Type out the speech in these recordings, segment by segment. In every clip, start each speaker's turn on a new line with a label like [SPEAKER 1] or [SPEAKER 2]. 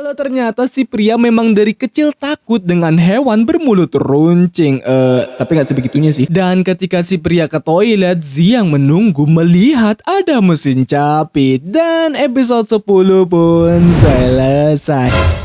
[SPEAKER 1] Kalau ternyata si pria memang dari kecil takut dengan hewan bermulut runcing. Tapi nggak sebegitunya sih. Dan ketika si pria ke toilet, Ziang menunggu melihat ada mesin capit. Dan episode 10 pun selesai.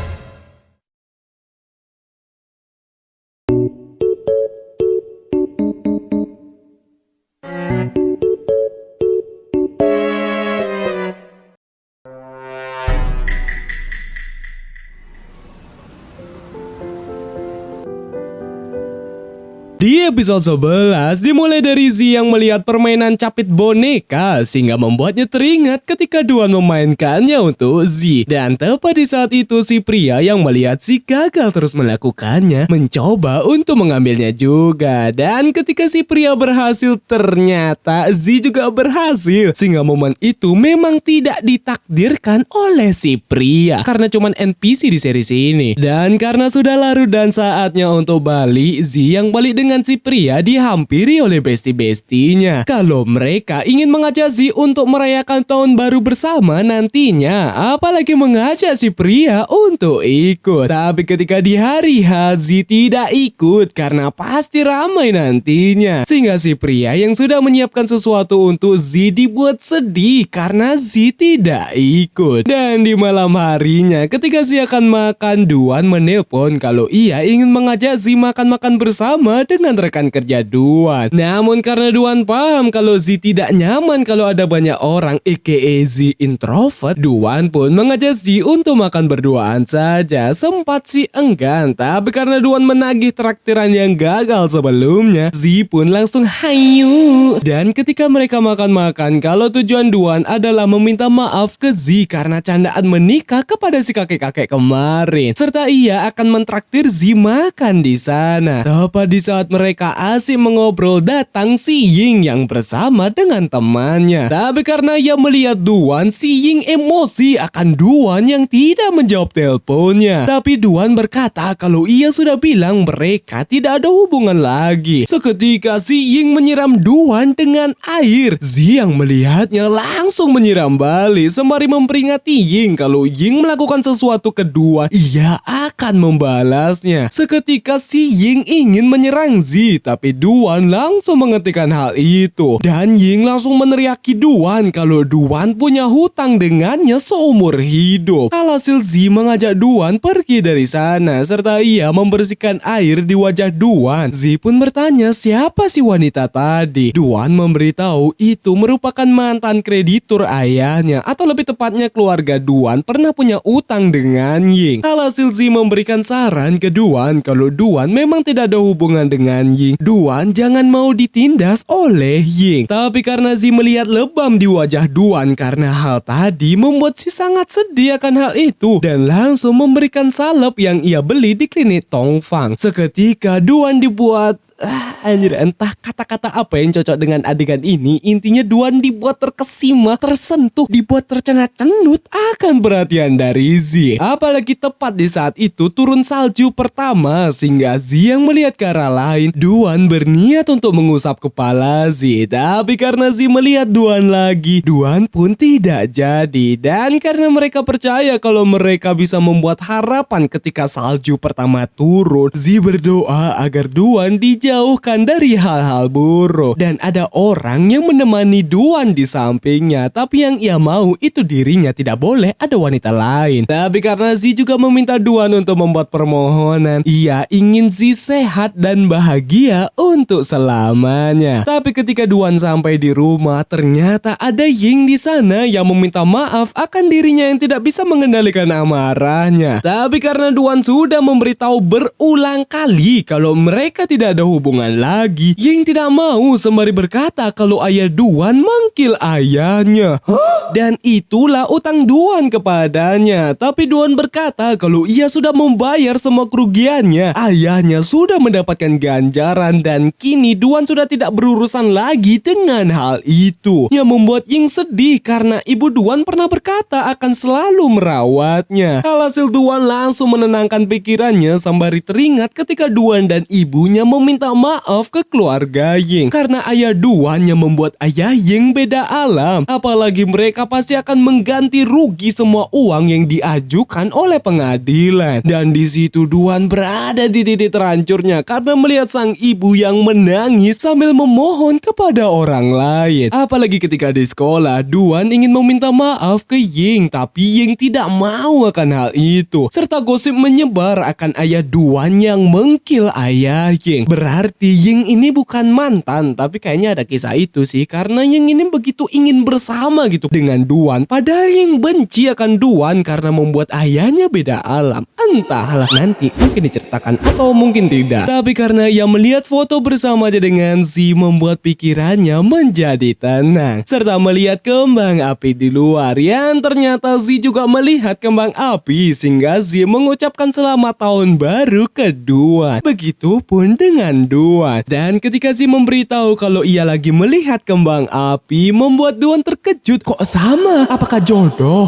[SPEAKER 1] Di episode 11 dimulai dari Zi yang melihat permainan capit boneka sehingga membuatnya teringat ketika Duan memainkannya untuk Zi. Dan tepat di saat itu si pria yang melihat Zi gagal terus melakukannya mencoba untuk mengambilnya juga. Dan ketika si pria berhasil ternyata Zi juga berhasil. Sehingga momen itu memang tidak ditakdirkan oleh si pria karena cuman NPC di series ini. Dan karena sudah larut dan saatnya untuk balik, Zi yang balik dengan si pria dihampiri oleh besti-bestinya. Kalau mereka ingin mengajak Zi untuk merayakan tahun baru bersama nantinya, apalagi mengajak si pria untuk ikut. Tapi ketika di hari H, Zi tidak ikut karena pasti ramai nantinya. Sehingga si pria yang sudah menyiapkan sesuatu untuk Zi dibuat sedih karena Zi tidak ikut. Dan di malam harinya ketika Zi akan makan, Duan menelpon kalau ia ingin mengajak Zi makan-makan bersama dengan rekan kerja Duan. Namun karena Duan paham kalau Zi tidak nyaman kalau ada banyak orang aka Zi introvert, Duan pun mengajak Zi untuk makan berduaan saja. Sempat Zi enggan, tapi karena Duan menagih traktiran yang gagal sebelumnya, Zi pun langsung hayu. Dan ketika mereka makan-makan, kalau tujuan Duan adalah meminta maaf ke Zi karena candaan menikah kepada si kakek-kakek kemarin, serta ia akan mentraktir Zi makan di sana. Tepat di saat mereka asik mengobrol, datang si Ying yang bersama dengan temannya. Tapi karena ia melihat Duan, si Ying emosi akan Duan yang tidak menjawab teleponnya. Tapi Duan berkata kalau ia sudah bilang mereka tidak ada hubungan lagi. Seketika si Ying menyiram Duan dengan air. Zi yang melihatnya langsung menyiram balik sembari memperingati Ying kalau Ying melakukan sesuatu ke Duan, ia akan membalasnya. Seketika si Ying ingin menyerang Zi, tapi Duan langsung menghentikan hal itu. Dan Ying langsung meneriaki Duan kalau Duan punya hutang dengannya seumur hidup. Alhasil Zi mengajak Duan pergi dari sana, serta ia membersihkan air di wajah Duan. Zi pun bertanya siapa si wanita tadi. Duan memberitahu itu merupakan mantan kreditur ayahnya, atau lebih tepatnya keluarga Duan pernah punya utang dengan Ying. Alhasil Zi memberikan saran ke Duan kalau Duan memang tidak ada hubungan dengan Ying. Duan jangan mau ditindas oleh Ying. Tapi karena Zi melihat lebam di wajah Duan karena hal tadi, membuat Zi sangat sedih akan hal itu dan langsung memberikan salep yang ia beli di klinik Tongfang. Seketika Duan dibuat anjir, entah kata-kata apa yang cocok dengan adegan ini. Intinya Duan dibuat terkesima, tersentuh, dibuat tercenat-cenut akan perhatian dari Zi. Apalagi tepat di saat itu turun salju pertama sehingga Zi yang melihat ke arah lain. Duan berniat untuk mengusap kepala Zi, tapi karena Zi melihat Duan lagi, Duan pun tidak jadi. Dan karena mereka percaya kalau mereka bisa membuat harapan ketika salju pertama turun, Zi berdoa agar Duan dijauhkan dari hal-hal buruk. Dan ada orang yang menemani Duan di sampingnya, tapi yang ia mau itu dirinya tidak boleh ada wanita lain. Tapi karena Zi juga meminta Duan untuk membuat permohonan, ia ingin Zi sehat dan bahagia untuk selamanya. Tapi ketika Duan sampai di rumah, ternyata ada Ying di sana yang meminta maaf akan dirinya yang tidak bisa mengendalikan amarahnya. Tapi karena Duan sudah memberitahu berulang kali kalau mereka tidak ada hubungan lagi, Ying tidak mau sembari berkata kalau ayah Duan manggil ayahnya. Dan itulah utang Duan kepadanya. Tapi Duan berkata kalau ia sudah membayar semua kerugiannya. Ayahnya sudah mendapatkan ganjaran dan kini Duan sudah tidak berurusan lagi dengan hal itu. Yang membuat Ying sedih karena ibu Duan pernah berkata akan selalu merawatnya. Alhasil Duan langsung menenangkan pikirannya sembari teringat ketika Duan dan ibunya meminta meminta maaf ke keluarga Ying karena ayah Duan yang membuat ayah Ying beda alam. Apalagi mereka pasti akan mengganti rugi semua uang yang diajukan oleh pengadilan. Dan di situ Duan berada di titik terancurnya karena melihat sang ibu yang menangis sambil memohon kepada orang lain. Apalagi ketika di sekolah, Duan ingin meminta maaf ke Ying, tapi Ying tidak mau akan hal itu. Serta gosip menyebar akan ayah Duan yang mengkill ayah Ying. Berarti Ying ini bukan mantan, tapi kayaknya ada kisah itu sih, karena Ying ini begitu ingin bersama gitu dengan Duan, padahal Ying benci akan Duan karena membuat ayahnya beda alam. Entahlah, nanti mungkin diceritakan atau mungkin tidak. Tapi karena ia melihat foto bersamanya dengan Z, membuat pikirannya menjadi tenang. Serta melihat kembang api di luar yang ternyata Z juga melihat kembang api, sehingga Z mengucapkan selamat tahun baru ke Duan. Begitupun dengan Duan. Dan ketika Z memberitahu kalau ia lagi melihat kembang api, membuat Duan terkejut. Kok sama? Apakah jodoh?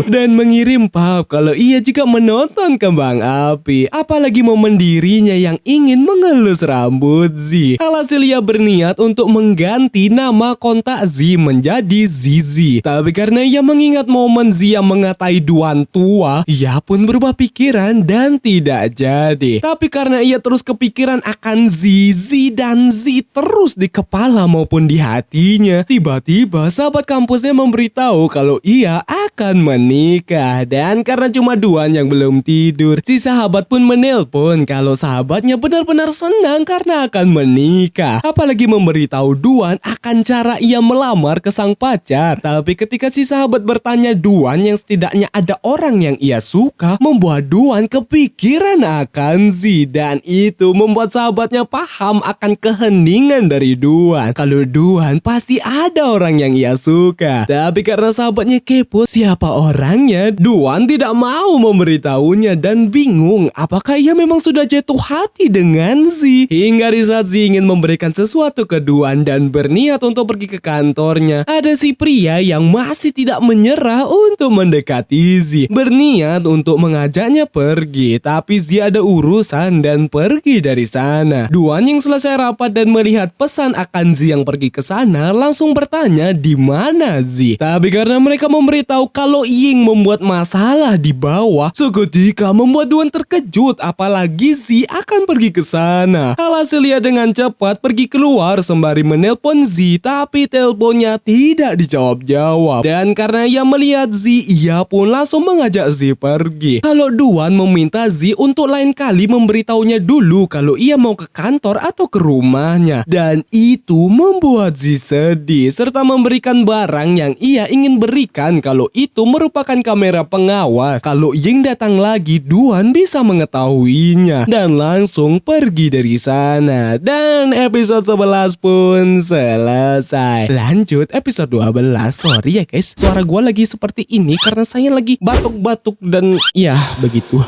[SPEAKER 1] Dan mengirim pap kalau ia juga menonton kembang api. Apalagi momen dirinya yang ingin mengelus rambut Z. Alhasil ia berniat untuk mengganti nama kontak Z menjadi Zizi. Tapi karena ia mengingat momen Z yang mengatai Duan tua, ia pun berubah pikiran dan tidak jadi. Tapi karena ia terus kepikiran akan Zizi dan Z terus di kepala maupun di hatinya, tiba-tiba sahabat kampusnya memberitahu kalau ia akan menikah. Dan karena cuma Duan yang belum tidur, si sahabat pun menelpon kalau sahabatnya benar-benar senang karena akan menikah. Apalagi memberitahu Duan akan cara ia melamar ke sang pacar. Tapi ketika si sahabat bertanya Duan yang setidaknya ada orang yang ia suka, membuat Duan kepikiran akan Z. Dan itu membuat sahabatnya paham akan keheningan dari Duan. Kalau Duan pasti ada orang yang ia suka. Tapi karena sahabatnya kepo siapa orangnya, Duan tidak mau memberitahunya dan bingung apakah ia memang sudah jatuh hati dengan Z. Hingga di saat Z ingin memberikan sesuatu ke Duan dan berniat untuk pergi ke kantornya, ada si pria yang masih tidak menyerah untuk mendekati Z. Berniat untuk mengajaknya pergi, tapi Z ada urusan dan pergi dari sana. Duan yang selesai rapat dan melihat pesan akan Z yang pergi ke sana, langsung bertanya di mana Z. Tapi karena mereka memberitahu kalau Ying membuat masalah di bawah, seketika membuat Duan terkejut, apalagi Z akan pergi ke sana. Alhasil ia dengan cepat pergi keluar sembari menelpon Z, tapi teleponnya tidak dijawab-jawab. Dan karena ia melihat Z, ia pun langsung mengajak Z pergi. Kalau Duan meminta Z untuk lain kali memberitahunya dulu kalau ia mau ke kantor atau ke rumahnya. Dan itu membuat Z sedih, serta memberikan barang yang ia ingin berikan kalau itu merupakan kamera pengawas. Kalau Ying datang lagi, Duan bisa mengetahuinya dan langsung pergi dari sana. Dan episode 11 pun selesai. Lanjut episode 12. Sorry ya guys, suara gue lagi seperti ini karena saya lagi batuk-batuk dan ya begitu.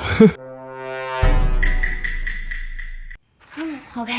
[SPEAKER 2] OK，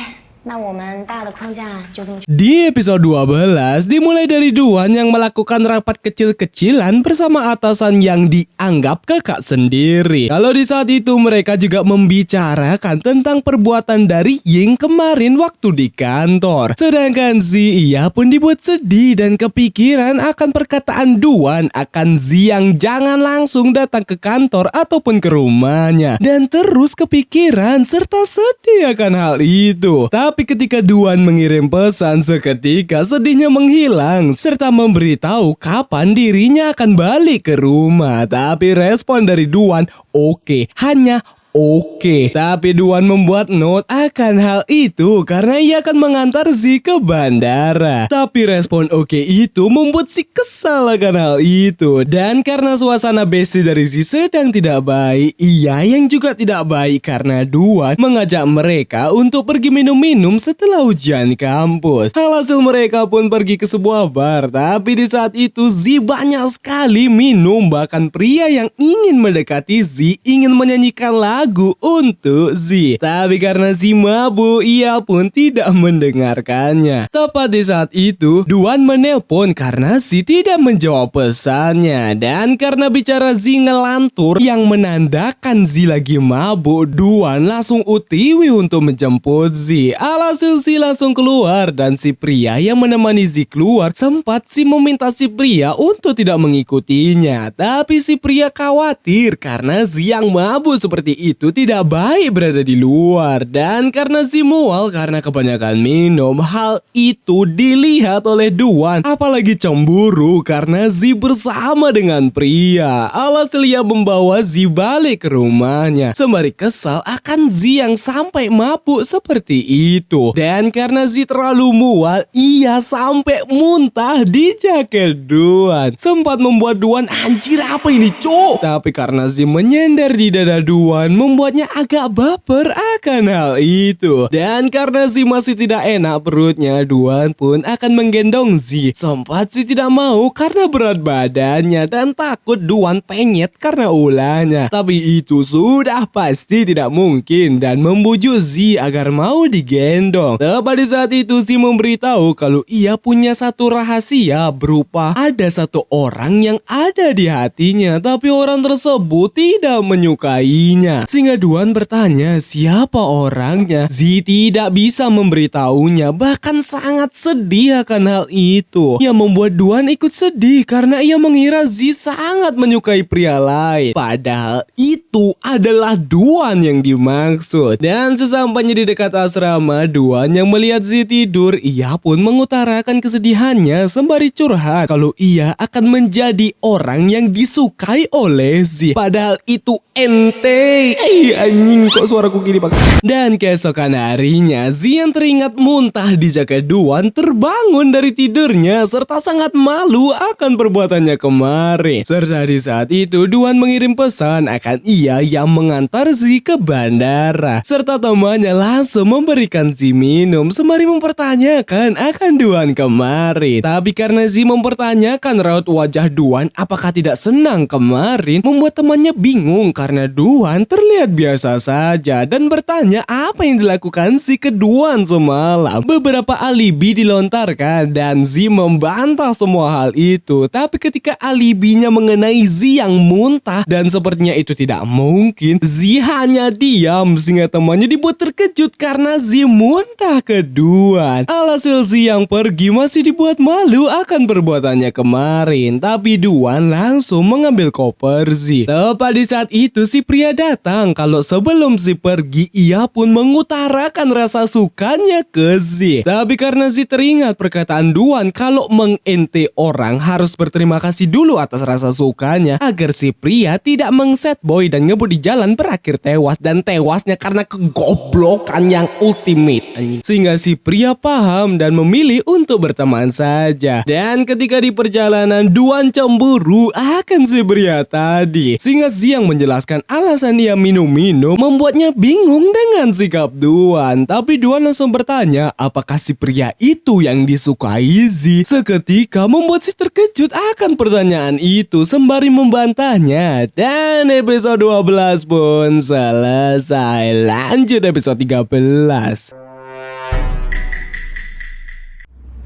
[SPEAKER 2] 那我们大的框架就这么。
[SPEAKER 1] Di episode 12 dimulai dari Duan yang melakukan rapat kecil-kecilan bersama atasan yang dianggap kakak sendiri. Kalau di saat itu mereka juga membicarakan tentang perbuatan dari Ying kemarin waktu di kantor. Sedangkan Z ia pun dibuat sedih dan kepikiran akan perkataan Duan akan Z yang jangan langsung datang ke kantor ataupun ke rumahnya. Dan terus kepikiran serta sedih akan hal itu. Tapi ketika Duan mengirim pesan, seketika sedihnya menghilang serta memberitahu kapan dirinya akan balik ke rumah. Tapi respon dari Duan oke, hanya oke. Tapi Duan membuat note akan hal itu karena ia akan mengantar Z ke bandara. Tapi respon oke itu membuat Z kesal akan hal itu. Dan karena suasana bestie dari Z sedang tidak baik, ia yang juga tidak baik karena Duan mengajak mereka untuk pergi minum-minum setelah ujian kampus. Alhasil mereka pun pergi ke sebuah bar. Tapi di saat itu Z banyak sekali minum. Bahkan pria yang ingin mendekati Z ingin menyanyikan lagu lagu untuk Z. Tapi karena Z mabuk, ia pun tidak mendengarkannya. Tepat di saat itu, Duan menelpon karena Z tidak menjawab pesannya. Dan karena bicara Z ngelantur yang menandakan Z lagi mabuk, Duan langsung UTW untuk menjemput Z. Alhasil Z langsung keluar dan si pria yang menemani Z keluar sempat Z meminta si pria untuk tidak mengikutinya. Tapi si pria khawatir karena Z yang mabuk seperti itu tidak baik berada di luar. Dan karena Z mual karena kebanyakan minum, hal itu dilihat oleh Duan. Apalagi cemburu karena Z bersama dengan pria. Alhasil ia membawa Z balik ke rumahnya sembari kesal akan Z yang sampai mabuk seperti itu. Dan karena Z terlalu mual, ia sampai muntah di jaket Duan. Sempat membuat Duan anjir apa ini cok. Tapi karena Z menyender di dada Duan membuatnya agak baper akan hal itu. Dan karena Z masih tidak enak perutnya, Duan pun akan menggendong Z. Sempat Z tidak mau karena berat badannya dan takut Duan penyet karena ulahnya. Tapi itu sudah pasti tidak mungkin dan membujuk Z agar mau digendong. Tepat di saat itu Z memberitahu kalau ia punya satu rahasia berupa ada satu orang yang ada di hatinya, tapi orang tersebut tidak menyukainya. Sehingga Duan bertanya siapa orangnya. Z tidak bisa memberitahunya, bahkan sangat sedih akan hal itu. Yang membuat Duan ikut sedih karena ia mengira Z sangat menyukai pria lain. Padahal itu adalah Duan yang dimaksud. Dan sesampainya di dekat asrama, Duan yang melihat Z tidur, ia pun mengutarakan kesedihannya sembari curhat kalau ia akan menjadi orang yang disukai oleh Z. Padahal itu ente. Anjing kok suaraku gini bang. Dan keesokan harinya, Z yang teringat muntah di jaket Duan terbangun dari tidurnya serta sangat malu akan perbuatannya kemarin. Serta di saat itu Duan mengirim pesan akan ia yang mengantar Z ke bandara. Serta temannya langsung memberikan Z minum sembari mempertanyakan akan Duan kemarin. Tapi karena Z mempertanyakan raut wajah Duan apakah tidak senang kemarin, membuat temannya bingung karena Duan terlihat biasa saja dan bertanya apa yang dilakukan si ke Duan semalam. Beberapa alibi dilontarkan dan Z membantah semua hal itu. Tapi ketika alibinya mengenai Z yang muntah dan sepertinya itu tidak mungkin, Z hanya diam sehingga temannya dibuat terkejut karena Z muntah ke Duan. Alhasil Z yang pergi masih dibuat malu akan perbuatannya kemarin. Tapi Duan langsung mengambil koper Z. Tepat di saat itu si pria datang. Kalau sebelum Z pergi, ia pun mengutarakan rasa sukanya ke Z. Tapi karena Z teringat perkataan Duan kalau mengente orang harus berterima kasih dulu atas rasa sukanya agar si pria tidak mengset boy dan ngebut di jalan berakhir tewas, dan tewasnya karena kegoblokan yang ultimate anjing. Sehingga si pria paham dan memilih untuk berteman saja. Dan ketika di perjalanan Duan cemburu akan si pria tadi. Sehingga Z yang menjelaskan alasan dia minum-minum membuatnya bingung dengan sikap Duan. Tapi Duan langsung bertanya apakah si pria itu yang disukai Z. Seketika membuat si terkejut akan pertanyaan itu sembari membantahnya. Dan episode 12 pun selesai. Lanjut episode 13.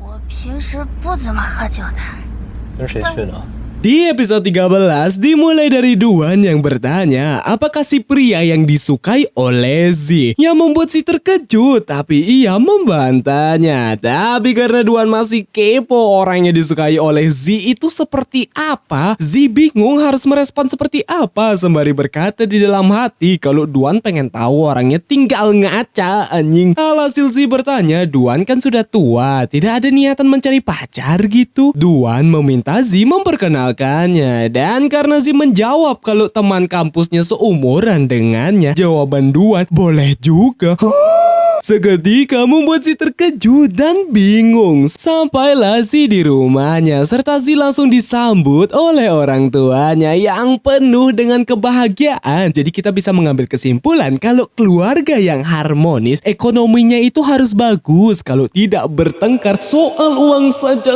[SPEAKER 3] 我平时不怎么喝酒的。
[SPEAKER 4] 跟谁去的？
[SPEAKER 1] Di episode 13 dimulai dari Duan yang bertanya apakah si pria yang disukai oleh Z, yang membuat si terkejut tapi ia membantahnya. Tapi karena Duan masih kepo orangnya disukai oleh Z itu seperti apa, Z bingung harus merespon seperti apa sembari berkata di dalam hati kalau Duan pengen tahu orangnya tinggal ngaca anjing. Alhasil Z bertanya Duan kan sudah tua, tidak ada niatan mencari pacar gitu. Duan meminta Z memperkenalkannya. Dan karena Z menjawab kalau teman kampusnya seumuran dengannya, jawaban Duan boleh juga. Seketika membuat Zi terkejut dan bingung. Sampailah Zi di rumahnya serta Zi langsung disambut oleh orang tuanya yang penuh dengan kebahagiaan. Jadi kita bisa mengambil kesimpulan kalau keluarga yang harmonis, ekonominya itu harus bagus. Kalau tidak bertengkar soal uang saja.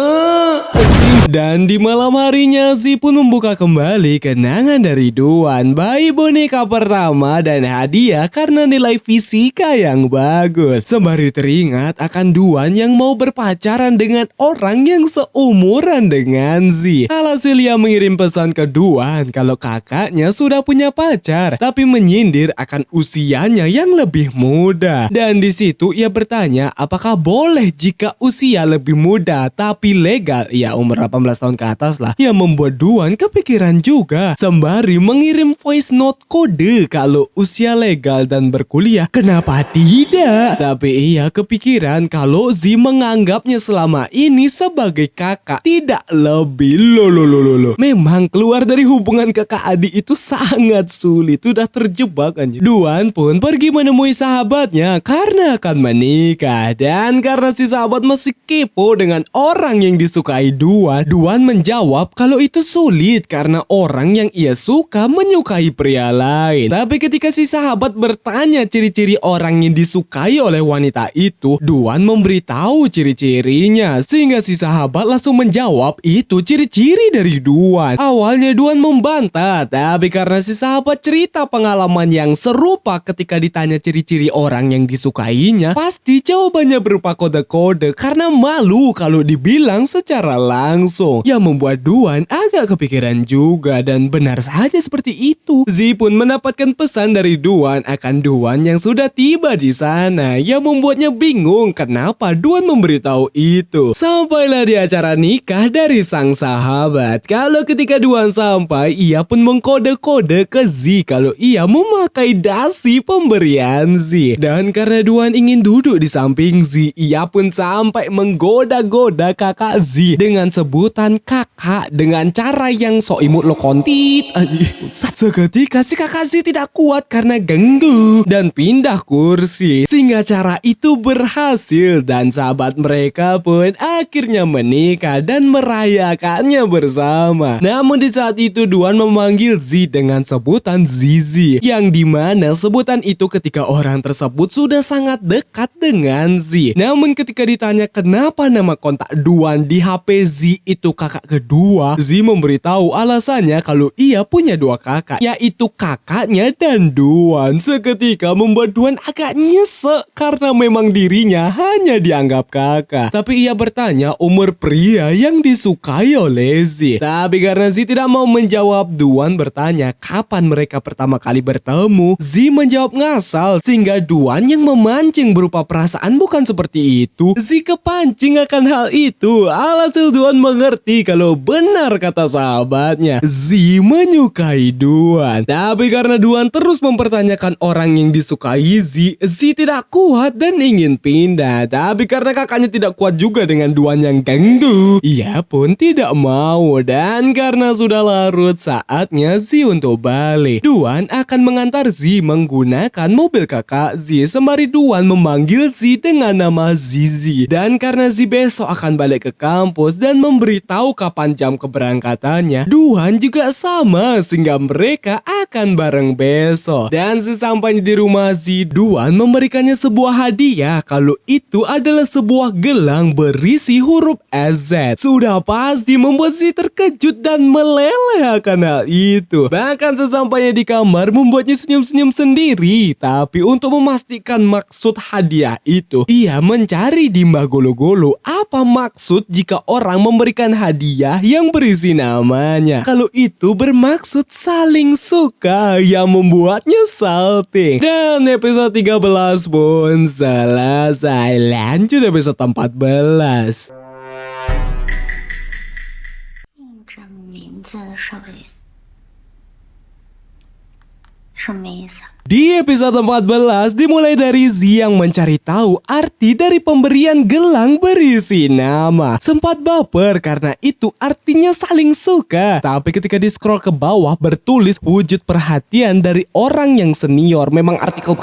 [SPEAKER 1] Dan di malam harinya Zi pun membuka kembali kenangan dari Duan, bayi boneka pertama dan hadiah karena nilai fisika yang bagus. Sembari teringat akan Duan yang mau berpacaran dengan orang yang seumuran dengan Zi. Alhasil ia mengirim pesan ke Duan kalau kakaknya sudah punya pacar, tapi menyindir akan usianya yang lebih muda. Dan di situ ia bertanya apakah boleh jika usia lebih muda tapi legal, ya umur 18 tahun ke atas lah. Yang membuat Duan kepikiran juga sembari mengirim voice note kode kalau usia legal dan berkuliah, kenapa tidak? Tapi ia kepikiran kalau Zi menganggapnya selama ini sebagai kakak, tidak lebih. Loh. Memang keluar dari hubungan kakak adik itu sangat sulit, udah terjebak aja. Duan pun pergi menemui sahabatnya karena akan menikah. Dan karena si sahabat masih kepo dengan orang yang disukai Duan menjawab kalau itu sulit karena orang yang ia suka menyukai pria lain. Tapi ketika si sahabat bertanya ciri-ciri orang yang disukai oleh wanita itu, Duan memberitahu ciri-cirinya sehingga si sahabat langsung menjawab itu ciri-ciri dari Duan. Awalnya Duan membantah, tapi karena si sahabat cerita pengalaman yang serupa ketika ditanya ciri-ciri orang yang disukainya, pasti jawabannya berupa kode-kode karena malu kalau dibilang secara langsung. Yang membuat Duan agak kepikiran juga, dan benar saja seperti itu. Zi pun mendapatkan pesan dari Duan akan Duan yang sudah tiba di sana, yang membuatnya bingung kenapa Duan memberitahu itu. Sampailah di acara nikah dari sang sahabat. Kalau ketika Duan sampai, ia pun mengkode-kode ke Zi kalau ia memakai dasi pemberian Zi. Dan karena Duan ingin duduk di samping Zi, ia pun sampai menggoda-goda kakak Zi dengan sebutan kakak dengan cara yang sok imut lo kontit. Seketika si kakak Zi tidak kuat karena genggu dan pindah kursi, sehingga cara itu berhasil dan sahabat mereka pun akhirnya menikah dan merayakannya bersama. Namun di saat itu Duan memanggil Zi dengan sebutan Zizi, yang dimana sebutan itu ketika orang tersebut sudah sangat dekat dengan Zi. Namun ketika ditanya kenapa nama kontak Duan di HP Zi itu kakak kedua, Zi memberitahu alasannya kalau ia punya dua kakak, yaitu kakaknya dan Duan. Seketika membuat Duan agak nyesek karena memang dirinya hanya dianggap kakak. Tapi ia bertanya umur pria yang disukai oleh Zi. Tapi karena Zi tidak mau menjawab, Duan bertanya kapan mereka pertama kali bertemu. Zi menjawab ngasal sehingga Duan yang memancing berupa perasaan bukan seperti itu. Zi kepancing akan hal itu. Alhasil Duan mengerti kalau benar kata sahabatnya, Zi menyukai Duan. Tapi karena Duan terus mempertanyakan orang yang disukai Zi tidak kuat dan ingin pindah. Tapi karena kakaknya tidak kuat juga dengan Duan yang ganggu, ia pun tidak mau. Dan karena sudah larut saatnya Zi untuk balik, Duan akan mengantar Zi menggunakan mobil kakak Zi sembari Duan memanggil Zi dengan nama Zizi. Dan karena Zi besok akan balik ke kampus dan memberitahu kapan jam keberangkatannya, Duan juga sama sehingga mereka akan bareng besok. Dan sesampainya di rumah Zi, Duan memberikannya sebuah hadiah kalau itu adalah sebuah gelang berisi huruf SZ. Sudah pasti membuat Zi terkejut dan meleleh akan hal itu. Bahkan sesampainya di kamar membuatnya senyum-senyum sendiri. Tapi untuk memastikan maksud hadiah itu, ia mencari di Mbah Golo-Golo apa maksud jika orang memberikan hadiah yang berisi namanya. Kalau itu bermaksud saling suka, yang membuatnya salting. Dan episode 13 pun selesai. Lanjut episode 14.
[SPEAKER 3] 这名字的少爷什么意思啊？
[SPEAKER 1] Di episode 14 dimulai dari Z yang mencari tahu arti dari pemberian gelang berisi nama. Sempat baper karena itu artinya saling suka. Tapi ketika di scroll ke bawah bertulis wujud perhatian dari orang yang senior. Memang artikel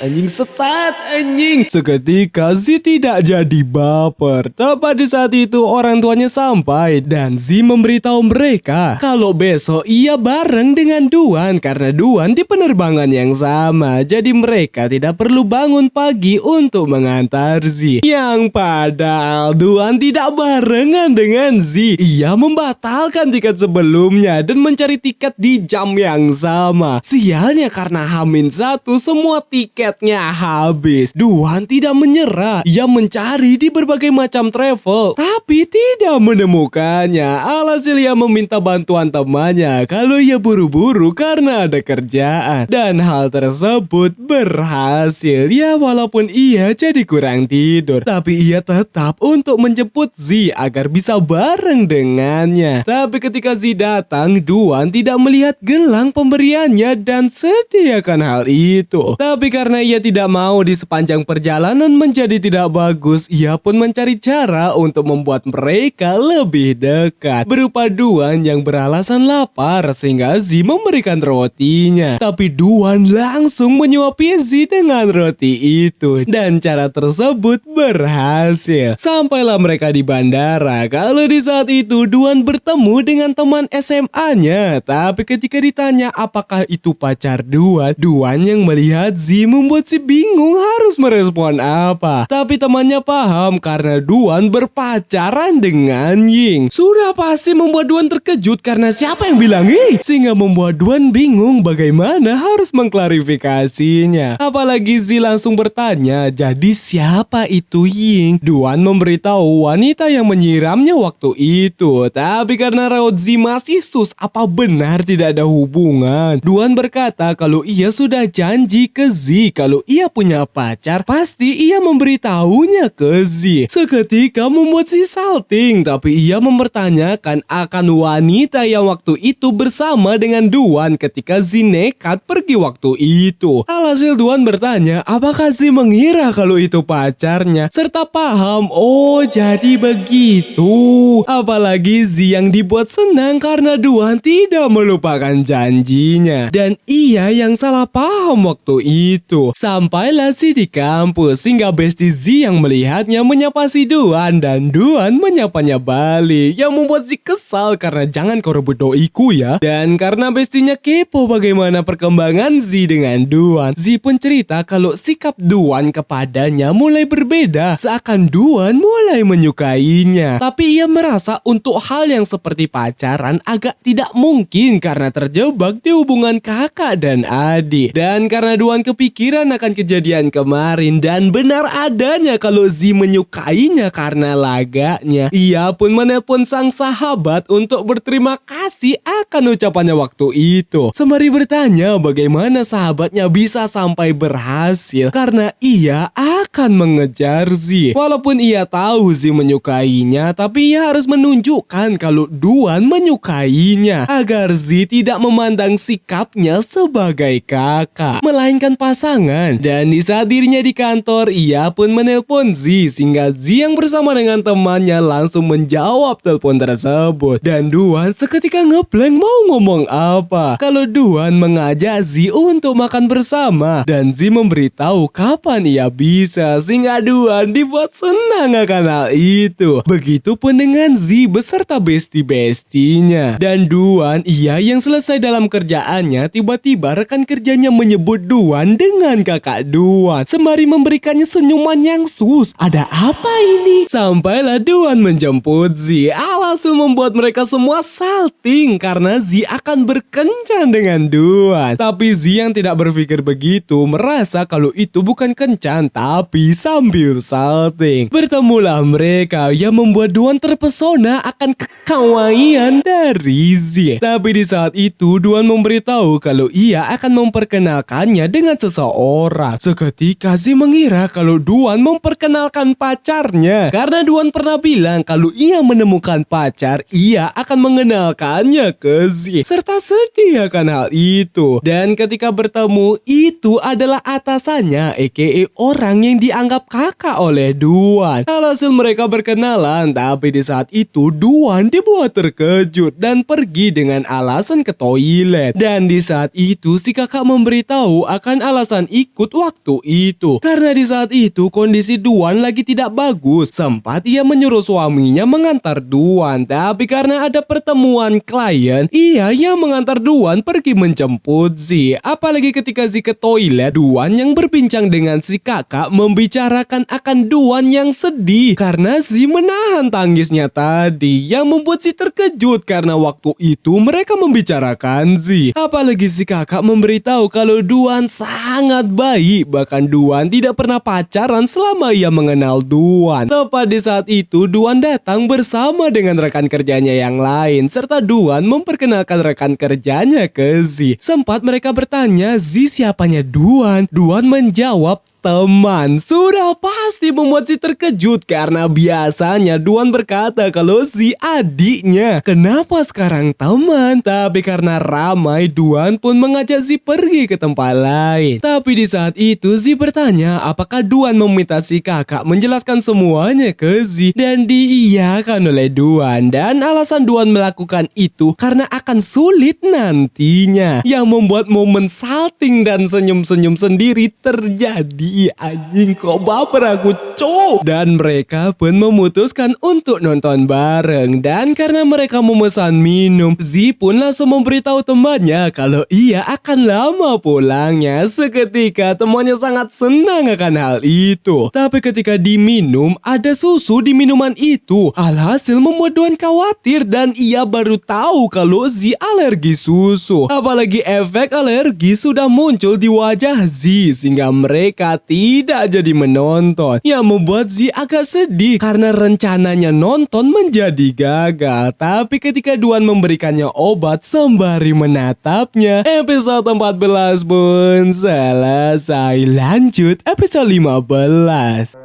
[SPEAKER 1] anjing sesat anjing. Seketika Z tidak jadi baper. Tepat di saat itu orang tuanya sampai dan Z memberitahu mereka kalau besok ia bareng dengan Duan karena Duan di penerbangan yang sama. Jadi mereka tidak perlu bangun pagi untuk mengantar Z. Yang padahal Duan tidak barengan dengan Z. Ia membatalkan tiket sebelumnya dan mencari tiket di jam yang sama. Sialnya karena H-1 semua tiketnya habis. Duan tidak menyerah. Ia mencari di berbagai macam travel tapi tidak menemukannya. Alhasil ia meminta bantuan temannya kalau ia buru-buru karena ada kerjaan. Dan hal tersebut berhasil. Ya walaupun ia jadi kurang tidur, tapi ia tetap untuk menjemput Z agar bisa bareng dengannya. Tapi ketika Z datang, Duan tidak melihat gelang pemberiannya dan sedih akan hal itu. Tapi karena ia tidak mau di sepanjang perjalanan menjadi tidak bagus, ia pun mencari cara untuk membuat mereka lebih dekat. Berupa Duan yang beralasan lapar sehingga Z memberikan rotinya. Tapi Duan langsung menyuapi Z dengan roti itu. Dan cara tersebut berhasil. Sampailah mereka di bandara. Kalau di saat itu Duan bertemu dengan teman SMA-nya. Tapi ketika ditanya apakah itu pacar Duan, Duan yang melihat Z membuat si bingung harus merespon apa. Tapi temannya paham karena Duan berpacaran dengan Ying. Sudah pasti membuat Duan terkejut karena siapa yang bilang sehingga membuat Duan bingung bagaimana harus mengklarifikasinya. Apalagi Z langsung bertanya, jadi siapa itu Ying? Duan memberitahu wanita yang menyiramnya waktu itu. Tapi karena raut Z masih sus, apa benar tidak ada hubungan? Duan berkata kalau ia sudah janji ke Z kalau ia punya pacar, pasti ia memberitahunya ke Z. Seketika membuat si salting, tapi ia mempertanyakan akan wanita yang waktu itu bersama dengan Duan ketika Z nekat pergi waktu itu. Alhasil Duan bertanya apakah Z mengira kalau itu pacarnya, serta paham oh jadi begitu. Apalagi Z yang dibuat senang karena Duan tidak melupakan janjinya. Dan ia yang salah paham waktu itu. Sampailah Z di kampus sehingga bestie Z yang melihatnya menyapa si Duan dan Duan menyapanya balik. Yang membuat Z kesal karena jangan kau rebut doiku ya. Dan karena bestinya kepo bagaimana perkembangan Z dengan Duan, Z pun cerita kalau sikap Duan kepadanya mulai berbeda. Seakan Duan mulai menyukainya. Tapi ia merasa untuk hal yang seperti pacaran agak tidak mungkin karena terjebak di hubungan kakak dan adik. Dan karena Duan kepikiran akan kejadian kemarin dan benar adanya kalau Z menyukainya karena laganya, ia pun menelpon sang sahabat untuk berterima kasih akan ucapannya waktu itu. Sembari bertanya bagaimana sahabatnya bisa sampai berhasil karena ia akan mengejar Z. Walaupun ia tahu Z menyukainya, tapi ia harus menunjukkan kalau Duan menyukainya agar Z tidak memandang sikapnya sebagai kakak, melainkan pasangan. Dan di saat dirinya di kantor, ia pun menelpon Z sehingga Z yang bersama dengan temannya langsung menjawab telepon tersebut. Dan Duan seketika ngeblank mau ngomong apa. Kalau Duan mengajak Z untuk makan bersama dan Z memberitahu kapan ia bisa sehingga Duan dibuat senang akan hal itu. Begitupun dengan Z beserta bestie-bestinya. Dan Duan, ia yang selesai dalam kerjaannya, tiba-tiba rekan kerjanya menyebut Duan dengan kakak Duan sembari memberikannya senyuman yang sus. Ada apa ini? Sampailah Duan menjemput Z. Alhasil membuat mereka semua salting karena Z akan berkencan dengan Duan. Tapi Z yang tidak berpikir begitu merasa kalau itu bukan kencan tapi sambil salting. Bertemulah mereka yang membuat Duan terpesona akan kekawaian dari Z. Tapi di saat itu Duan memberitahu kalau ia akan memperkenalkannya dengan seseorang. Seketika Z mengira kalau Duan memperkenalkan pacarnya karena Duan pernah bilang kalau ia menemukan pacar, ia akan mengenalkannya ke Z serta sedih akan hal itu. Dan ketika bertemu itu adalah atasannya, aka orang yang dianggap kakak oleh Duan. Alhasil mereka berkenalan, tapi di saat itu Duan dibuat terkejut dan pergi dengan alasan ke toilet. Dan di saat itu si kakak memberitahu akan alasan ikut waktu itu. Karena di saat itu kondisi Duan lagi tidak bagus. Sempat ia menyuruh suaminya mengantar Duan, tapi karena ada pertemuan klien, ia yang mengantar Duan pergi menjemput Z. Apalagi ketika Z ke toilet, Duan yang berbincang dengan si kakak membicarakan akan Duan yang sedih karena Z menahan tangisnya tadi, yang membuat Z terkejut karena waktu itu mereka membicarakan Z. Apalagi si kakak memberitahu kalau Duan sangat baik, bahkan Duan tidak pernah pacaran selama ia mengenal Duan. Tepat di saat itu Duan datang bersama dengan rekan kerjanya yang lain, serta Duan memperkenalkan rekan kerjanya ke Z. Sempat mereka bertanya Z siapanya Duan. Duan menjawab teman. Sudah pasti membuat Z terkejut karena biasanya Duan berkata kalau Z adiknya. Kenapa sekarang teman? Tapi karena ramai, Duan pun mengajak Z pergi ke tempat lain. Tapi di saat itu Z bertanya apakah Duan meminta si kakak menjelaskan semuanya ke Z, dan diiyakan oleh Duan. Dan alasan Duan melakukan itu karena akan sulit nantinya, yang membuat momen salting dan senyum-senyum sendiri terjadi. Anjing, kok baper aku, cok. Dan mereka pun memutuskan untuk nonton bareng. Dan karena mereka memesan minum, Z pun langsung memberitahu temannya kalau ia akan lama pulangnya. Seketika temannya sangat senang akan hal itu. Tapi ketika diminum, ada susu di minuman itu. Alhasil membuat Duan khawatir dan ia baru tahu kalau Z alergi susu. Apalagi efek alergi sudah muncul di wajah Z, sehingga mereka tidak jadi menonton, yang membuat Z agak sedih karena rencananya nonton menjadi gagal. Tapi ketika Duan memberikannya obat sembari menatapnya, episode 14 pun selesai. Lanjut episode 15.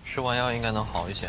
[SPEAKER 4] 吃完药应该能好一些。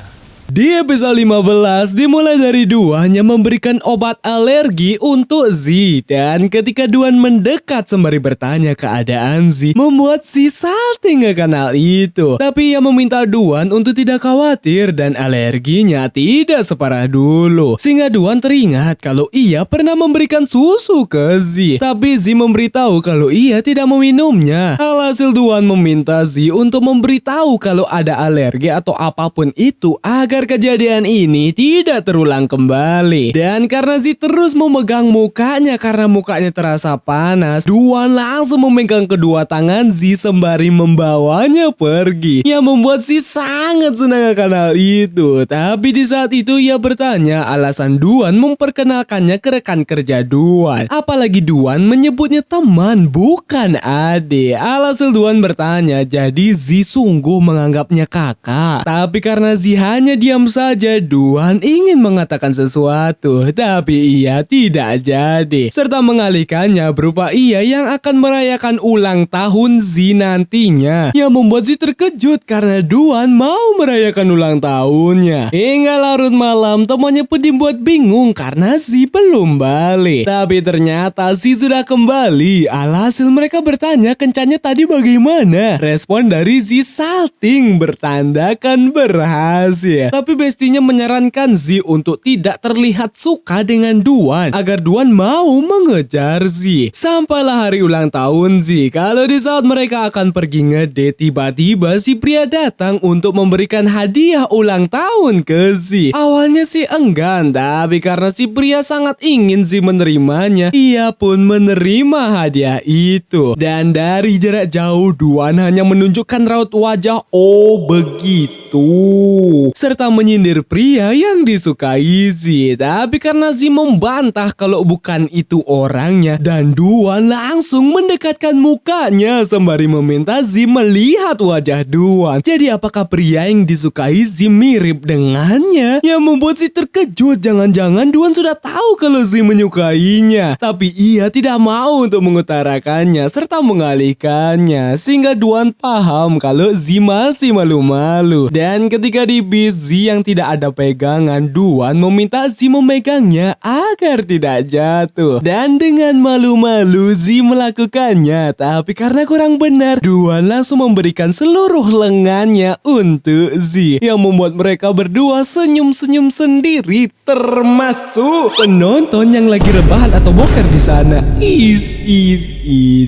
[SPEAKER 1] Di episode 15 dimulai dari Duan yang memberikan obat alergi untuk Z. Dan ketika Duan mendekat sembari bertanya keadaan Z, membuat Z salting akan hal itu. Tapi ia meminta Duan untuk tidak khawatir dan alerginya tidak separah dulu. Sehingga Duan teringat kalau ia pernah memberikan susu ke Z. Tapi Z memberitahu kalau ia tidak meminumnya. Alhasil Duan meminta Z untuk memberitahu kalau ada alergi atau apapun itu agar kejadian ini tidak terulang kembali. Dan karena Z terus memegang mukanya karena mukanya terasa panas, Duan langsung memegang kedua tangan Z sembari membawanya pergi, yang membuat Z sangat senang akan hal itu. Tapi di saat itu ia bertanya alasan Duan memperkenalkannya ke rekan kerja Duan. Apalagi Duan menyebutnya teman bukan adik. Alhasil Duan bertanya jadi Z sungguh menganggapnya kakak. Tapi karena Z hanya diam saja, Duan ingin mengatakan sesuatu, tapi ia tidak jadi, serta mengalihkannya berupa ia yang akan merayakan ulang tahun Z nantinya, yang membuat Z terkejut karena Duan mau merayakan ulang tahunnya. Hingga larut malam, temannya pun dibuat bingung karena Z belum balik. Tapi ternyata Z sudah kembali. Alhasil mereka bertanya kencannya tadi bagaimana. Respon dari Z salting bertandakan berhasil. Tapi bestinya menyarankan Z untuk tidak terlihat suka dengan Duan agar Duan mau mengejar Z. Sampailah hari ulang tahun Z. Kalau di saat mereka akan pergi ngedate, tiba-tiba si pria datang untuk memberikan hadiah ulang tahun ke Z. Awalnya sih enggan, tapi karena si pria sangat ingin Z menerimanya, ia pun menerima hadiah itu. Dan dari jarak jauh Duan hanya menunjukkan raut wajah "oh begitu" serta menyindir pria yang disukai Z. Tapi karena Z membantah kalau bukan itu orangnya, dan Duan langsung mendekatkan mukanya sembari meminta Z melihat wajah Duan. Jadi apakah pria yang disukai Z mirip dengannya? Yang membuat Z terkejut, jangan-jangan Duan sudah tahu kalau Z menyukainya, tapi ia tidak mau untuk mengutarakannya serta mengalihkannya, sehingga Duan paham kalau Z masih malu-malu. Dan ketika di bis, Z Z yang tidak ada pegangan, Duan meminta Z memegangnya agar tidak jatuh. Dan dengan malu-malu Z melakukannya, tapi karena kurang benar, Duan langsung memberikan seluruh lengannya untuk Z, yang membuat mereka berdua senyum-senyum sendiri, termasuk penonton yang lagi rebahan atau boker di sana.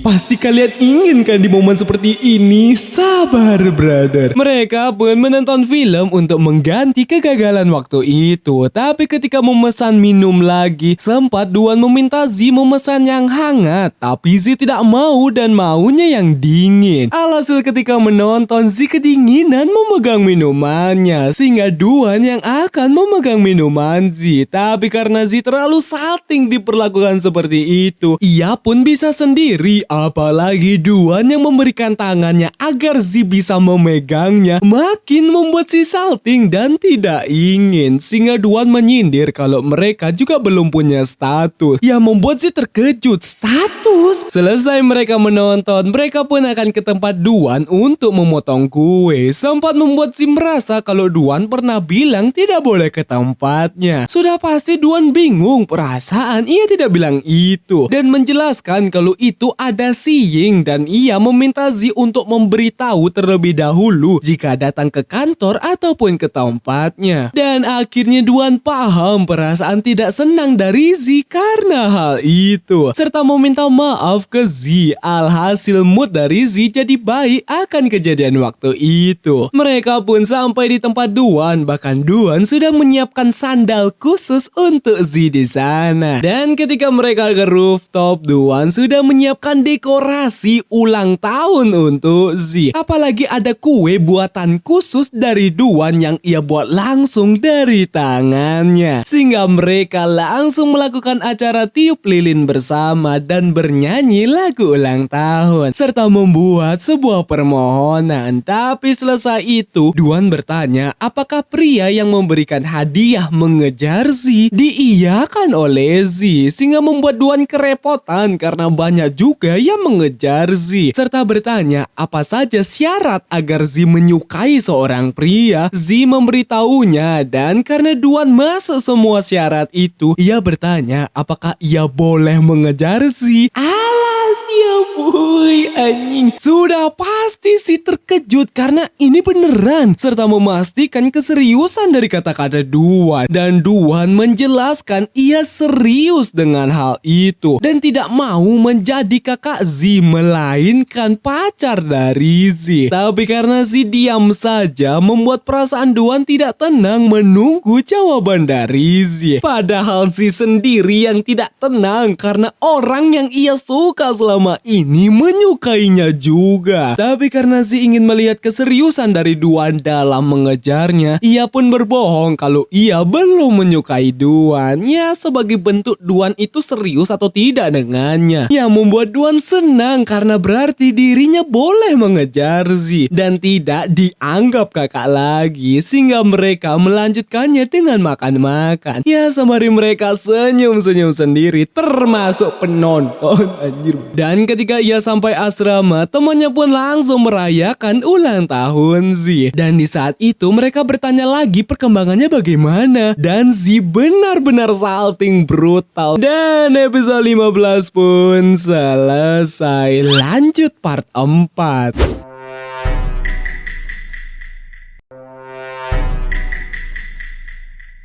[SPEAKER 1] Pasti kalian inginkan di momen seperti ini. Sabar, brother. Mereka pun menonton film untuk mengganti kegagalan waktu itu. Tapi ketika memesan minum lagi, sempat Duan meminta Z memesan yang hangat, tapi Z tidak mau dan maunya yang dingin. Alhasil ketika menonton, Z kedinginan memegang minumannya, sehingga Duan yang akan memegang minuman Z. Tapi karena Z terlalu salting diperlakukan seperti itu, ia pun bisa sendiri. Apalagi Duan yang memberikan tangannya agar Z bisa memegangnya, makin membuat si salting dan tidak ingin. Sehingga Duan menyindir kalau mereka juga belum punya status, yang membuat Z terkejut. Status? Selesai mereka menonton, mereka pun akan ke tempat Duan untuk memotong kue. Sempat membuat Z merasa kalau Duan pernah bilang tidak boleh ke tempatnya. Sudah pasti Duan bingung, perasaan ia tidak bilang itu, dan menjelaskan kalau itu ada si Ying, dan ia meminta Z untuk memberitahu terlebih dahulu jika datang ke kantor ataupun ke tempatnya. Dan akhirnya Duan paham perasaan tidak senang dari Z karena hal itu, serta meminta maaf ke Z. Alhasil mood dari Z jadi baik akan kejadian waktu itu. Mereka pun sampai di tempat Duan, bahkan Duan sudah menyiapkan sandal khusus untuk Z di sana. Dan ketika mereka ke rooftop, Duan sudah menyiapkan dekorasi ulang tahun untuk Z. Apalagi ada kue buatan khusus dari Duan yang ia buat langsung dari tangannya. Sehingga mereka langsung melakukan acara tiup lilin bersama dan bernyanyi lagu ulang tahun, serta membuat sebuah permohonan. Tapi selesai itu, Duan bertanya apakah pria yang memberikan hadiah mengejar Z diiyakan oleh Z, sehingga membuat Duan kerepotan karena banyak juga yang mengejar Z, serta bertanya apa saja syarat agar Z menyukai seorang pria. Z memberitahunya, dan karena Duan masuk semua syarat itu, ia bertanya apakah ia boleh mengejar Z. Alas ya boy, anjing. Sudah pasti sih terkejut karena ini beneran, serta memastikan keseriusan dari kata-kata Duan. Dan Duan menjelaskan ia serius dengan hal itu dan tidak mau menjadi kakak Z, melainkan pacar dari Z. Tapi karena Z diam saja, membuat perasaan Duan tidak tenang menunggu jawaban dari Z. Padahal Z sendiri yang tidak tenang karena orang yang ia suka selama ini menyukainya juga. Tapi karena Z ingin melihat keseriusan dari Duan dalam mengejarnya, ia pun berbohong kalau ia belum menyukai Duan. Ya, sebagai bentuk Duan itu serius atau tidak dengannya. Yang membuat Duan senang karena berarti dirinya boleh mengejar Z dan tidak dianggap kakak lagi. Sehingga mereka melanjutkannya dengan makan-makan. Ya, sembari mereka senyum-senyum sendiri, termasuk penonton, anjir. Dan ketika ia sampai asrama, temannya pun langsung merayakan ulang tahun Z. Dan di saat itu mereka bertanya lagi perkembangannya bagaimana. Dan Z benar-benar salting brutal. Dan episode 15 pun selesai. Lanjut part 4.